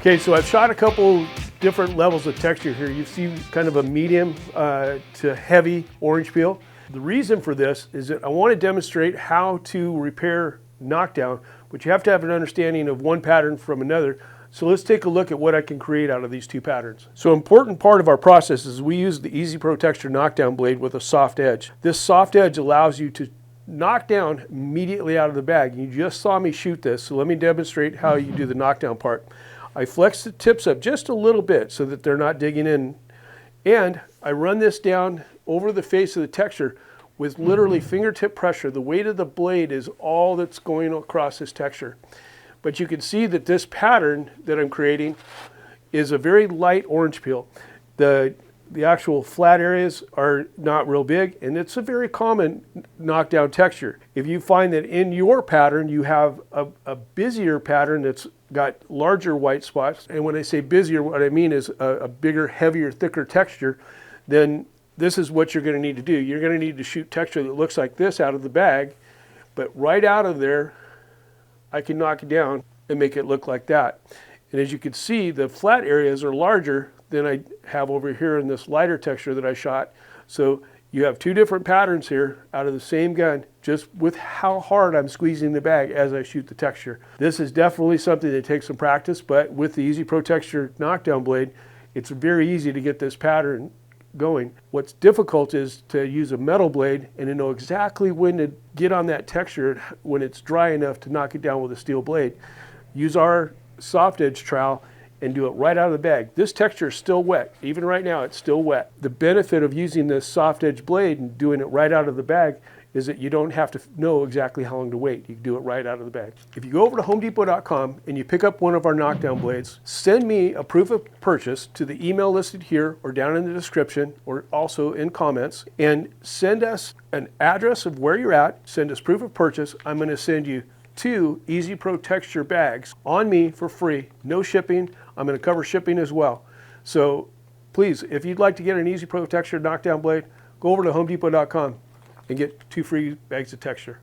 Okay, so I've shot a couple different levels of texture here. You see kind of a medium to heavy orange peel. The reason for this is that I want to demonstrate how to repair knockdown, but you have to have an understanding of one pattern from another. So let's take a look at what I can create out of these two patterns. So an important part of our process is we use the Easy Pro Texture knockdown blade with a soft edge. This soft edge allows you to knock down immediately out of the bag. You just saw me shoot this, so let me demonstrate how you do the knockdown part. I flex the tips up just a little bit so that they're not digging in, and I run this down over the face of the texture with literally fingertip pressure. The weight of the blade is all that's going across this texture. But you can see that this pattern that I'm creating is a very light orange peel. The actual flat areas are not real big, and it's a very common knockdown texture. If you find that in your pattern you have a busier pattern that's got larger white spots, and when I say busier, what I mean is a bigger, heavier, thicker texture, then this is what you're going to need to do. You're going to need to shoot texture that looks like this out of the bag, but right out of there I can knock it down and make it look like that. And as you can see, the flat areas are larger than I have over here in this lighter texture that I shot. So you have two different patterns here out of the same gun, just with how hard I'm squeezing the bag as I shoot the texture. This is definitely something that takes some practice, but with the Easy Pro Texture knockdown blade, it's very easy to get this pattern going. What's difficult is to use a metal blade and to know exactly when to get on that texture when it's dry enough to knock it down with a steel blade. Use our soft edge trowel and do it right out of the bag. This texture is still wet. Even right now, it's still wet. The benefit of using this soft edge blade and doing it right out of the bag is that you don't have to know exactly how long to wait. You can do it right out of the bag. If you go over to homedepot.com and you pick up one of our knockdown blades, send me a proof of purchase to the email listed here or down in the description or also in comments, and send us an address of where you're at, send us proof of purchase. I'm gonna send you 2 Easy Pro Texture bags on me for free, no shipping. I'm going to cover shipping as well. So please, if you'd like to get an Easy Pro Texture knockdown blade, go over to homedepot.com and get 2 free bags of texture.